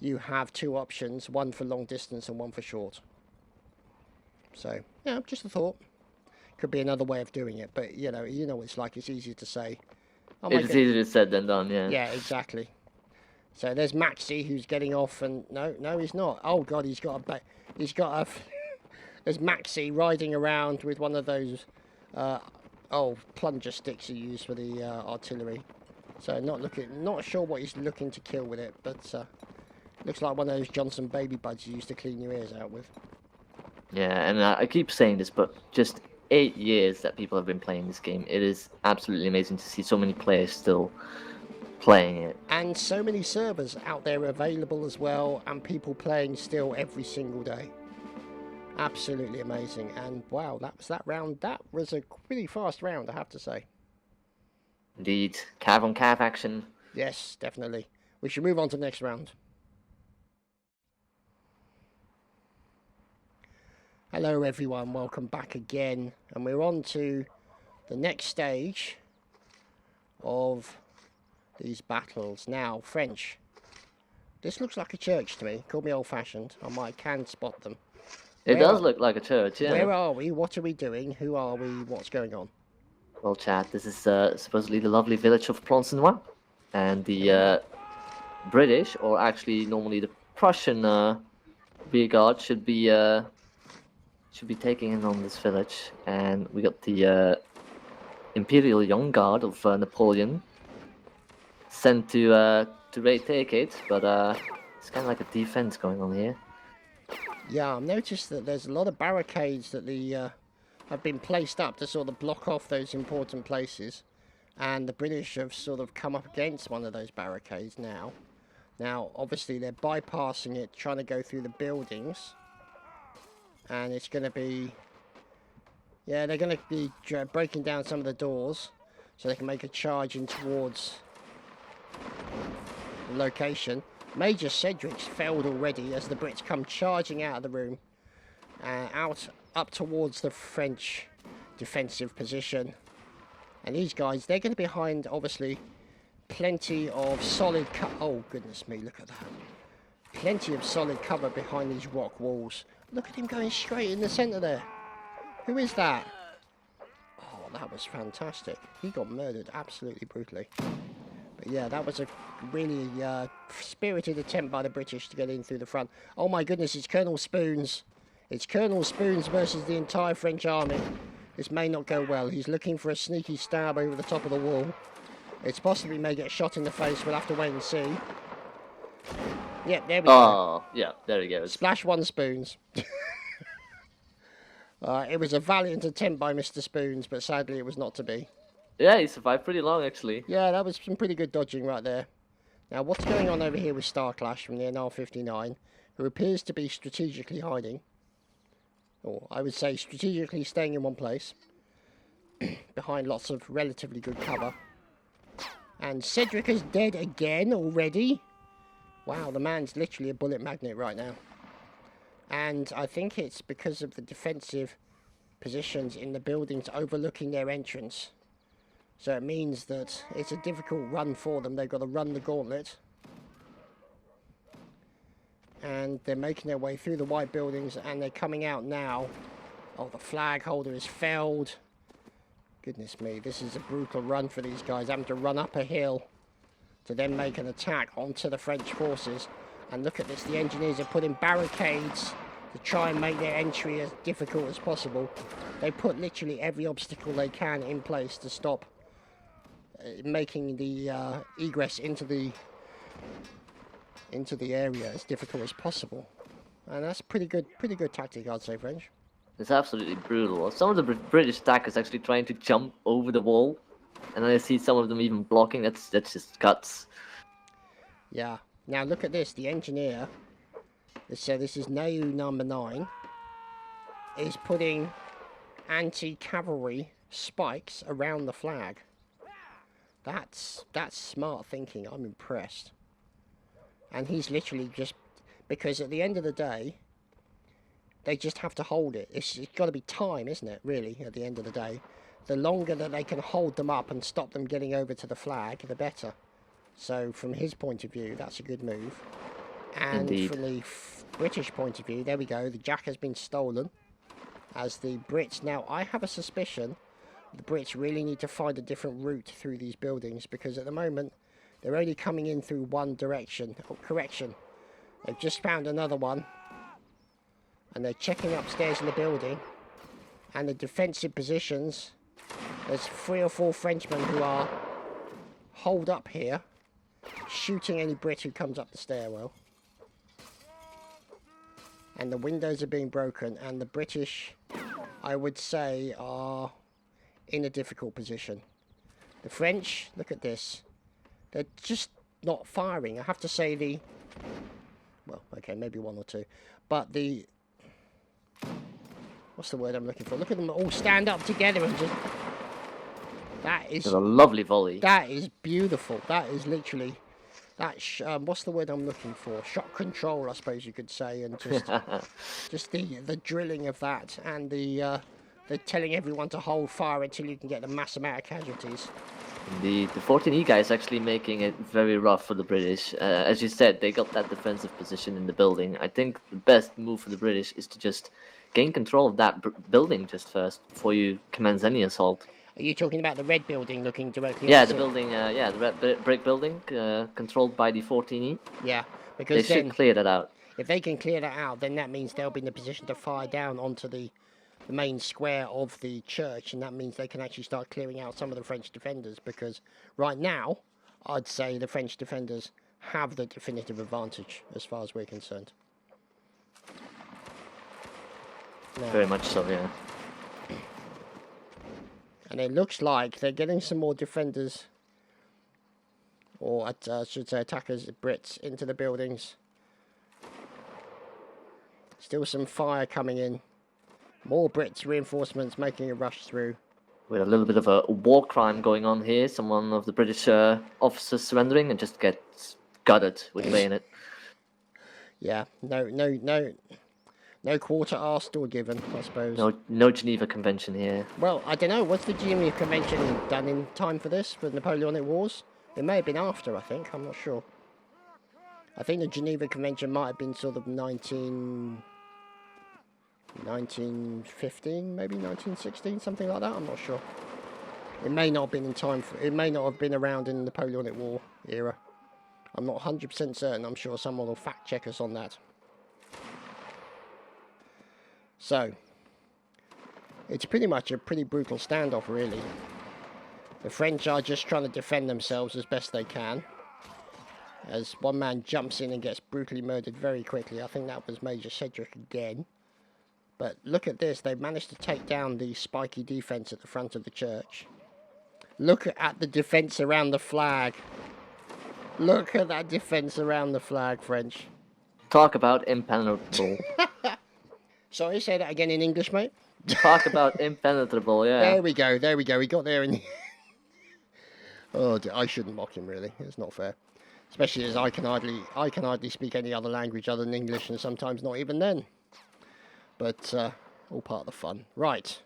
you have two options, one for long distance and one for short. So, yeah, just a thought. Could be another way of doing it, but you know what it's like. It's easier to say. It's easier said than done, yeah. Yeah, exactly. So there's Maxi who's getting off, and no, he's not. Oh God, he's got a. There's Maxi riding around with one of those, plunger sticks you use for the artillery. So not sure what he's looking to kill with it, but looks like one of those Johnson baby buds you used to clean your ears out with. Yeah, and I keep saying this, but just 8 years that people have been playing this game, it is absolutely amazing to see so many players still playing it. And so many servers out there available as well, and people playing still every single day. Absolutely amazing. And wow, that was that round. That was a pretty fast round, I have to say. Indeed. Cav on cav action. Yes, definitely. We should move on to the next round. Hello everyone, welcome back again. And we're on to the next stage of these battles. Now, French. This looks like a church to me. Call me old-fashioned. I can spot them. It does look like a church, yeah. Where are we? What are we doing? Who are we? What's going on? Well, Chad, this is supposedly the lovely village of Plancenoit. And the British, or actually normally the Prussian rear guard, should be taking in on this village. And we got the Imperial Young Guard of Napoleon sent to retake it, but it's kind of like a defense going on here. Yeah, I've noticed that there's a lot of barricades that have been placed up to sort of block off those important places, and the British have sort of come up against one of those barricades now. Now, obviously, they're bypassing it, trying to go through the buildings, and it's going to be, yeah, they're going to be breaking down some of the doors so they can make a charge in towards the location. Major Cedric's failed already as the Brits come charging out of the room, up towards the French defensive position. And these guys, they're going to be behind, obviously, plenty of solid oh, goodness me, look at that. Plenty of solid cover behind these rock walls. Look at him going straight in the centre there. Who is that? Oh, that was fantastic. He got murdered absolutely brutally. But yeah, that was a really spirited attempt by the British to get in through the front. Oh my goodness, it's Colonel Spoons. It's Colonel Spoons versus the entire French army. This may not go well. He's looking for a sneaky stab over the top of the wall. It's possibly may get shot in the face. We'll have to wait and see. Yep, there we go. Oh, yeah, there he goes. Splash one Spoons. It was a valiant attempt by Mr. Spoons, but sadly it was not to be. Yeah, he survived pretty long, actually. Yeah, that was some pretty good dodging right there. Now, what's going on over here with Star Clash from the NR-59, who appears to be strategically hiding. Or, I would say, strategically staying in one place. Behind lots of relatively good cover. And Cedric is dead again already. Wow, the man's literally a bullet magnet right now. And I think it's because of the defensive positions in the buildings overlooking their entrance. So it means that it's a difficult run for them. They've got to run the gauntlet. And they're making their way through the white buildings and they're coming out now. Oh, the flag holder is felled. Goodness me, this is a brutal run for these guys, having to run up a hill to then make an attack onto the French forces. And look at this, the engineers are putting barricades to try and make their entry as difficult as possible. They put literally every obstacle they can in place to stop making the egress into the area as difficult as possible. And that's pretty good tactic, I'd say, French. It's absolutely brutal. Some of the British attackers actually trying to jump over the wall, and I see some of them even blocking. That's just guts. Yeah. Now look at this. The engineer. So this is Nau number 9. Is putting anti-cavalry spikes around the flag. That's smart thinking. I'm impressed. And he's literally just, because at the end of the day, they just have to hold it. It's got to be time, isn't it, really, at the end of the day. The longer that they can hold them up and stop them getting over to the flag, the better. So from his point of view, that's a good move. And Indeed. from the British point of view, there we go, the jack has been stolen. As the Brits, now I have a suspicion the Brits really need to find a different route through these buildings, because at the moment they're only coming in through one direction. Oh, correction. They've just found another one. And they're checking upstairs in the building. And the defensive positions, there's 3 or 4 Frenchmen who are holed up here, shooting any Brit who comes up the stairwell. And the windows are being broken, and the British, I would say, are in a difficult position. The French, look at this. They're just not firing. I have to say well, okay, maybe 1 or 2. But what's the word I'm looking for? Look at them all stand up together and just... That is... It's a lovely volley. That is beautiful. That is literally... That's, what's the word I'm looking for? Shot control, I suppose you could say. And just, just the drilling of that. And they're telling everyone to hold fire until you can get a mass amount of casualties. The 14E guy is actually making it very rough for the British. As you said, they got that defensive position in the building. I think the best move for the British is to just gain control of that building just first before you commence any assault. Are you talking about the red building looking directly Yeah, opposite? the building, the red brick building controlled by the 14E. Yeah, because they should clear that out. If they can clear that out, then that means they'll be in a position to fire down onto the main square of the church, and that means they can actually start clearing out some of the French defenders, because right now, I'd say the French defenders have the definitive advantage as far as we're concerned. Now, Very much so, yeah. and it looks like they're getting some more defenders, or I should say attackers, Brits, into the buildings. Still some fire coming in. More Brits reinforcements making a rush through. With a little bit of a war crime going on here. Someone of the British officers surrendering and just gets gutted with bayonet. Yeah, no quarter asked or given, I suppose. No Geneva Convention here. Well, I don't know. Was the Geneva Convention done in time for this, for the Napoleonic Wars? It may have been after, I think. I'm not sure. I think the Geneva Convention might have been sort of 1915, maybe 1916, something like that. I'm not sure. It may not have been in time for. It may not have been around in the Napoleonic War era. I'm not 100% certain. I'm sure someone will fact check us on that. So, it's pretty much a pretty brutal standoff, really. The French are just trying to defend themselves as best they can. As one man jumps in and gets brutally murdered very quickly. I think that was Major Cedric again. But look at this. They've managed to take down the spiky defense at the front of the church. Look at the defense around the flag. Look at that defense around the flag, French. Talk about impenetrable. Sorry, say that again in English, mate. Talk about impenetrable, yeah. There we go, there we go. We got there in... Oh, dear. I shouldn't mock him, really. It's not fair. Especially as I can hardly speak any other language other than English, and sometimes not even then. But, all part of the fun. Right.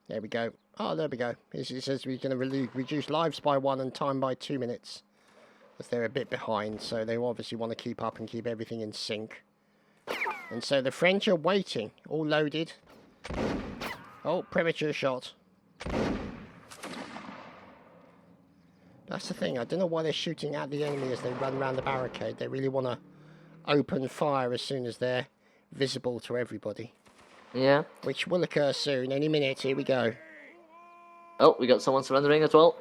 There we go. Oh, there we go. It says we're going to reduce lives by 1 and time by 2 minutes. As they're a bit behind, so they obviously want to keep up and keep everything in sync. And so the French are waiting, all loaded. Oh, premature shot. That's the thing, I don't know why they're shooting at the enemy as they run around the barricade. They really want to open fire as soon as they're visible to everybody. Yeah. Which will occur soon, any minute. Here we go. Oh, we got someone surrendering as well.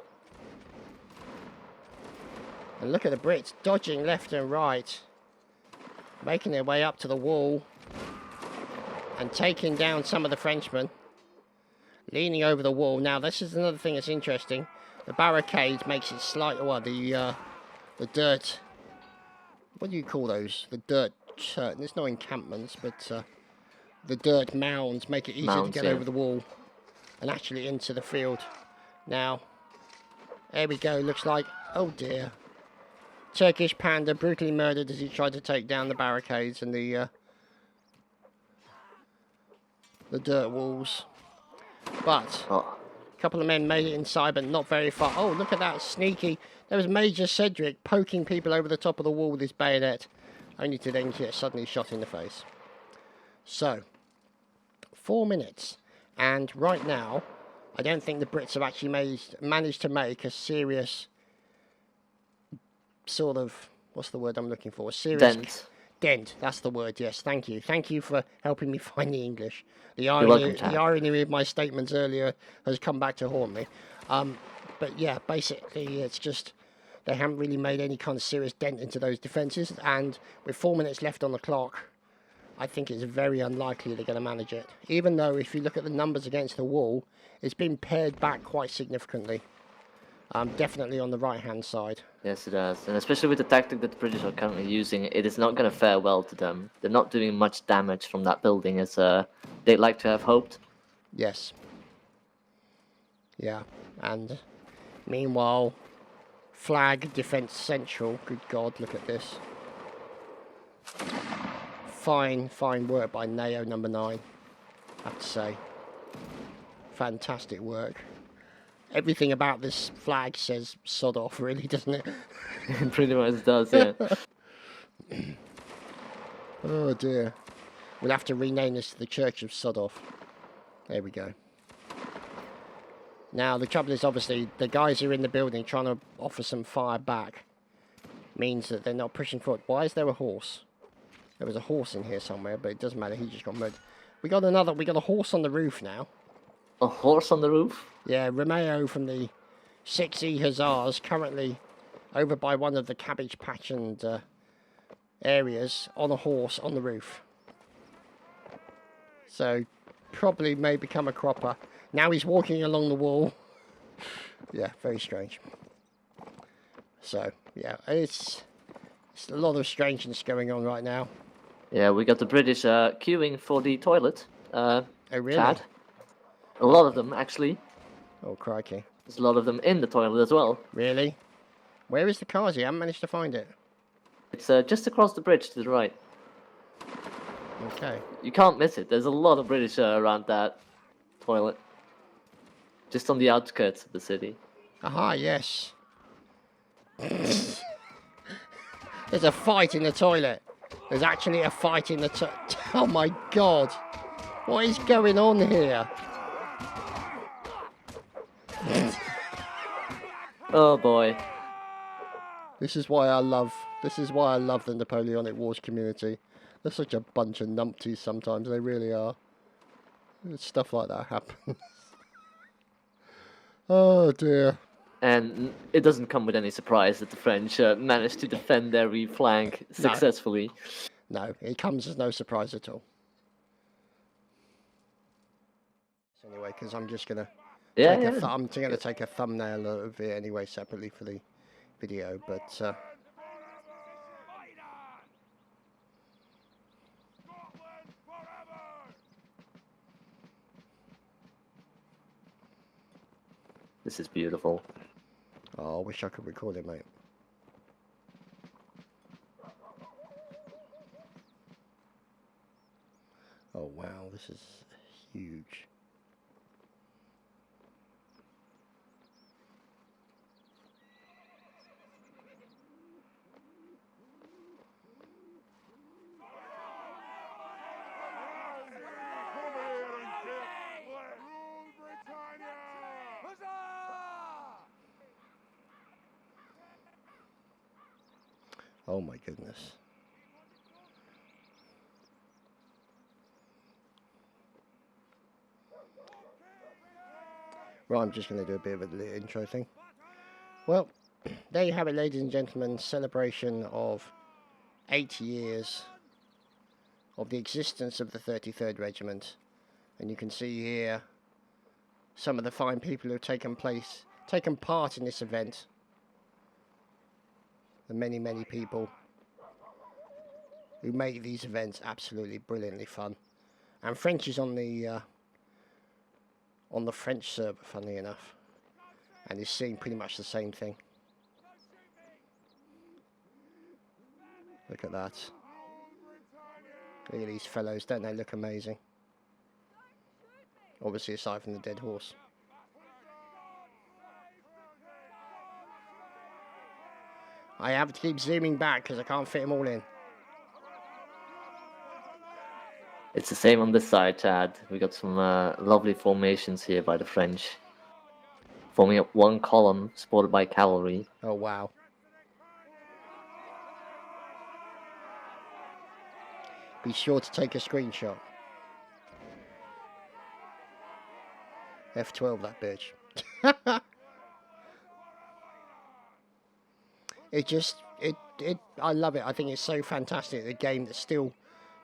And look at the Brits dodging left and right. Making their way up to the wall. And taking down some of the Frenchmen. Leaning over the wall. Now, this is another thing that's interesting. The barricade makes it slight... Well, the dirt... What do you call those? The dirt... It's not encampments, but... the dirt mounds make it easier to get over the wall. And actually into the field. Now... There we go. Looks like... Oh, dear. Turkish Panda brutally murdered as he tried to take down the barricades and the dirt walls. But a couple of men made it inside, but not very far. Oh, look at that, sneaky. There was Major Cedric poking people over the top of the wall with his bayonet, only to then get suddenly shot in the face. So, 4 minutes. And right now, I don't think the Brits have actually managed to make a serious... sort of, what's the word I'm looking for? A serious dent. That's the word. Yes, thank you. Thank you for helping me find the English. The irony of my statements earlier has come back to haunt me. But yeah, basically, it's just they haven't really made any kind of serious dent into those defences. And with 4 minutes left on the clock, I think it's very unlikely they're going to manage it. Even though, if you look at the numbers against the wall, it's been pared back quite significantly. Definitely on the right-hand side. Yes, it does. And especially with the tactic that the British are currently using, it is not going to fare well to them. They're not doing much damage from that building as they'd like to have hoped. Yes. Yeah. And meanwhile, flag defense central. Good God, look at this. Fine work by Nao number 9. I have to say. Fantastic work. Everything about this flag says sod off, really, doesn't it? It pretty much does, yeah. Oh dear. We'll have to rename this to the Church of Sod Off. There we go. Now, the trouble is, obviously, the guys who are in the building trying to offer some fire back means that they're not pushing forward. Why is there a horse? There was a horse in here somewhere, but it doesn't matter. He just got murdered. We got a horse on the roof now. A horse on the roof? Yeah, Romeo from the 6E Hussars, currently over by one of the cabbage patch and areas, on a horse on the roof. So, probably may become a cropper. Now he's walking along the wall. Yeah, very strange. So, yeah, it's a lot of strangeness going on right now. Yeah, we got the British queuing for the toilet. Oh, really? Chad. A lot of them, actually. Oh, crikey. There's a lot of them in the toilet as well. Really? Where is the Kazi? I haven't managed to find it. It's just across the bridge to the right. Okay. You can't miss it. There's a lot of British around that toilet. Just on the outskirts of the city. Aha, yes. There's a fight in the toilet. There's actually a fight in the... Oh my god. What is going on here? Oh boy. This is why I love the Napoleonic Wars community. They're such a bunch of numpties sometimes, they really are. Stuff like that happens. Oh dear. And it doesn't come with any surprise that the French managed to defend their flank successfully. No, it comes as no surprise at all. Anyway, because I'm just gonna I'm gonna take a thumbnail of it anyway separately for the video, but this is beautiful. oh, I wish I could record it, mate. Oh wow, this is huge. Oh my goodness. Right, I'm just going to do a bit of a little intro thing. Well, there you have it, ladies and gentlemen. Celebration of 8 years of the existence of the 33rd Regiment. And you can see here some of the fine people who have taken part in this event. The many, many people who make these events absolutely brilliantly fun. And French is on the French server, funnily enough, and is seeing pretty much the same thing. Look at that. Look at these fellows, don't they look amazing? Obviously aside from the dead horse. I have to keep zooming back because I can't fit them all in. It's the same on this side, Chad. We got some lovely formations here by the French. Forming up one column, supported by cavalry. Oh wow. Be sure to take a screenshot. F12 that bitch. I love it. I think it's so fantastic. The game that's still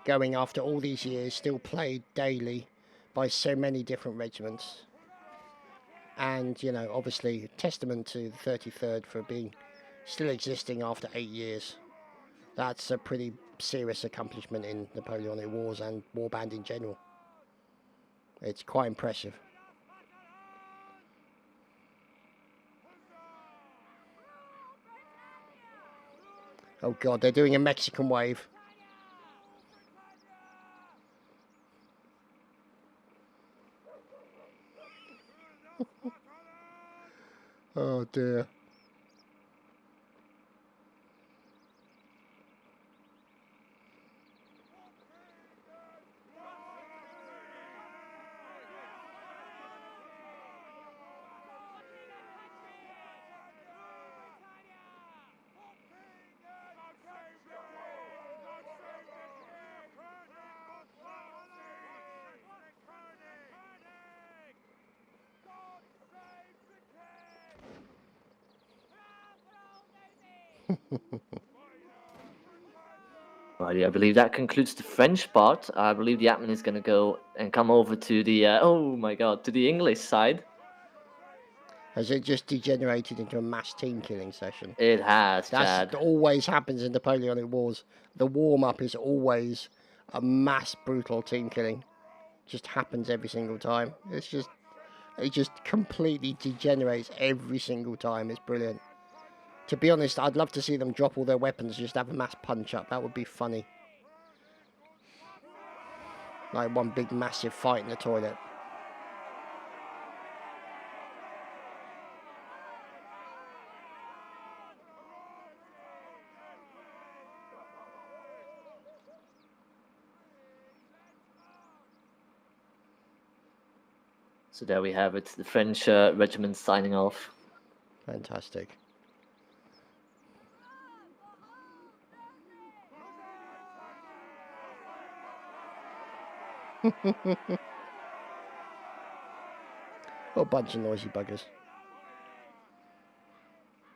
going after all these years, still played daily by so many different regiments. And, you know, obviously, testament to the 33rd for being still existing after 8 years. That's a pretty serious accomplishment in Napoleonic Wars and Warband in general. It's quite impressive. Oh god, they're doing a Mexican wave. Oh dear. Righty, I believe that concludes the French part. I believe the admin is going to go and come over to the, oh my god, to the English side. Has it just degenerated into a mass team killing session? It has, Chad. That always happens in Napoleonic Wars. The warm-up is always a mass brutal team killing. Just happens every single time. It just completely degenerates every single time. It's brilliant. To be honest, I'd love to see them drop all their weapons, just have a mass punch-up. That would be funny. Like one big massive fight in the toilet. So there we have it, the French regiment signing off. Fantastic. What a bunch of noisy buggers.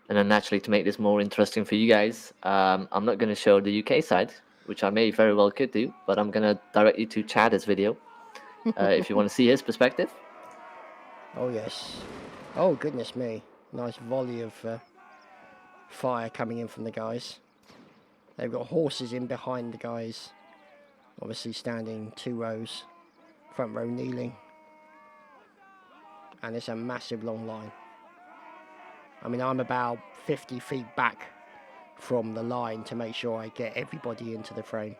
And then naturally, to make this more interesting for you guys, I'm not going to show the UK side, which I may very well could do, but I'm going to direct you to Chad's video if you want to see his perspective. Oh yes. Oh goodness me. Nice volley of fire coming in from the guys. They've got horses in behind the guys. Obviously standing 2 rows. Front row kneeling. And it's a massive long line. I mean, I'm about 50 feet back from the line to make sure I get everybody into the frame.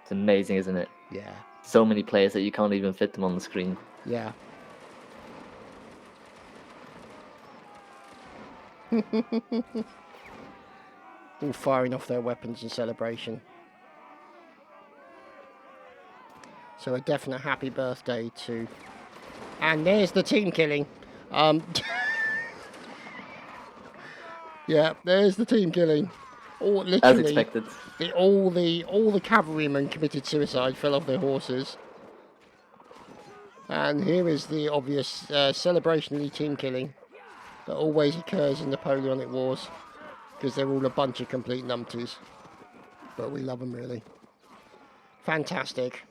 It's amazing, isn't it? Yeah. So many players that you can't even fit them on the screen. Yeah. All firing off their weapons in celebration. So a definite happy birthday to... And there's the team killing. Yeah, there's the team killing. Or literally, As expected. all the cavalrymen committed suicide, fell off their horses. And here is the obvious celebrationally team killing that always occurs in Napoleonic Wars, because they're all a bunch of complete numpties. But we love them, really. Fantastic.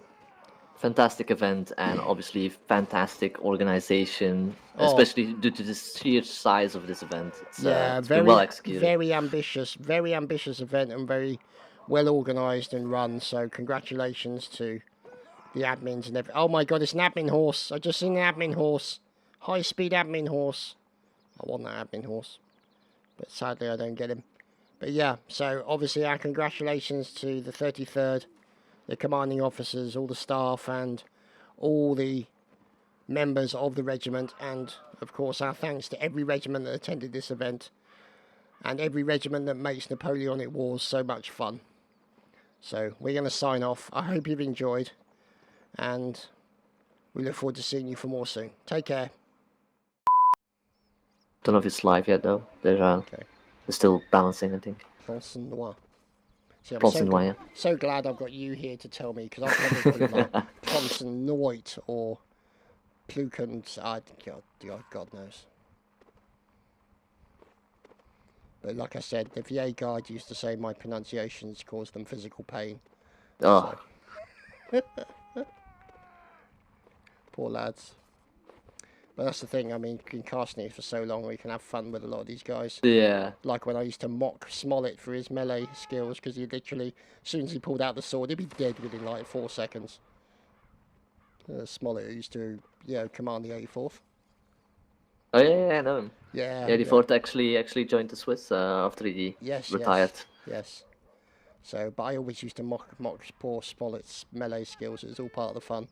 Fantastic event, and obviously fantastic organization, especially due to the sheer size of this event. It's been well executed. Very ambitious event, and very well organized and run. So congratulations to the admins and everything. Oh my god, it's an admin horse. I just seen an admin horse. High speed admin horse. I want that admin horse, but sadly I don't get him. But yeah, so obviously our congratulations to the 33rd, the commanding officers, all the staff, and all the members of the regiment, and of course our thanks to every regiment that attended this event, and every regiment that makes Napoleonic Wars so much fun. So we're going to sign off. I hope you've enjoyed, and we look forward to seeing you for more soon. Take care. Don't know if it's live yet though. They're still balancing, I think. Plancenoit. See, I'm so glad I've got you here to tell me, because I've never called it like Plancenoit or Plukens. God knows. But like I said, the VA guide used to say my pronunciations caused them physical pain. Oh. So. Poor lads. But that's the thing, I mean, you can cast it for so long, we can have fun with a lot of these guys. Yeah. Like when I used to mock Smollett for his melee skills, because he literally, as soon as he pulled out the sword, he'd be dead within like 4 seconds. Smollett used to, command the 84th. Oh yeah, I know him. Yeah. Yeah, the 4th actually joined the Swiss after he retired. Yes. So, but I always used to mock poor Smollett's melee skills. It was all part of the fun.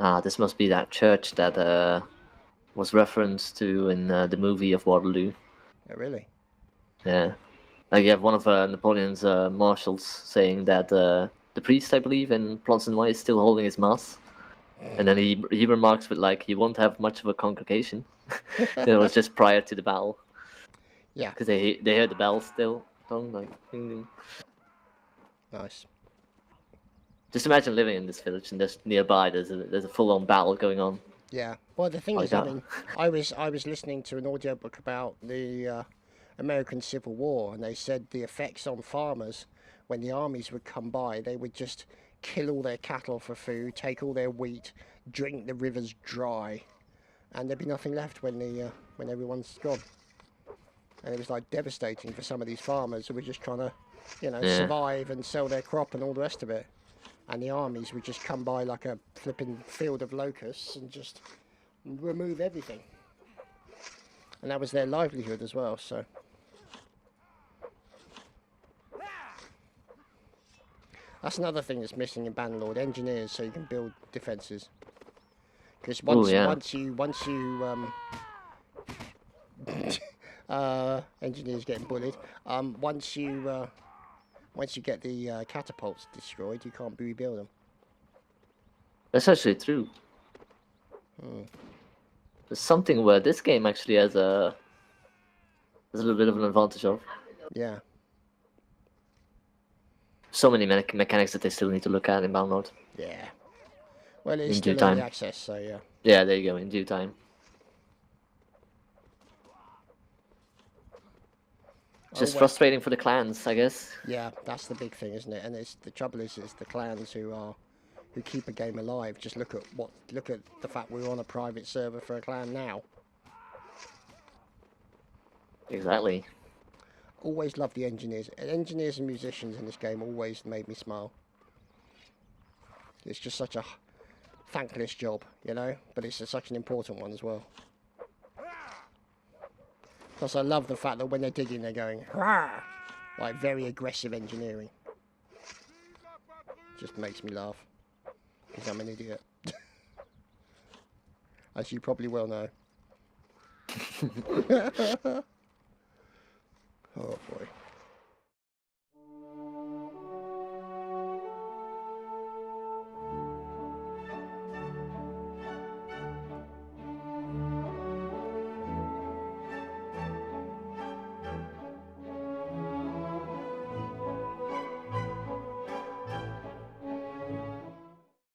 Ah, this must be that church that was referenced to in the movie of Waterloo. Oh, really? Yeah. Like you have one of Napoleon's marshals saying that the priest, I believe, in Plancenoit is still holding his mass. And then he remarks with like, you won't have much of a congregation. It was just prior to the battle. Yeah. Because they heard the bells still. Like, ding, ding. Nice. Just imagine living in this village and just nearby there's a full-on battle going on. Yeah. Well, the thing is, I mean, I was listening to an audiobook about the American Civil War, and they said the effects on farmers when the armies would come by, they would just kill all their cattle for food, take all their wheat, drink the rivers dry, and there'd be nothing left when everyone's gone. And it was like devastating for some of these farmers who were just trying to, survive and sell their crop and all the rest of it. And the armies would just come by like a flipping field of locusts and just remove everything. And that was their livelihood as well, so. That's another thing that's missing in Bannerlord, engineers, so you can build defences. Because once you engineers getting bullied. Once you get the catapults destroyed, you can't rebuild them. That's actually true. There's something where this game actually has a little bit of an advantage of. Yeah. So many mechanics that they still need to look at in Download. Yeah. Well, it's In due still early time. access, so yeah. Yeah, there you go, in due time. Just frustrating for the clans, I guess. Yeah, that's the big thing, isn't it? And it's the trouble is the clans who keep a game alive. Just look at the fact we're on a private server for a clan now. Exactly. Always love the engineers. Engineers and musicians in this game always made me smile. It's just such a thankless job, you know, but it's such an important one as well. Plus, I love the fact that when they're digging, they're going, "Rah!" Like very aggressive engineering. Just makes me laugh because I'm an idiot, as you probably well know.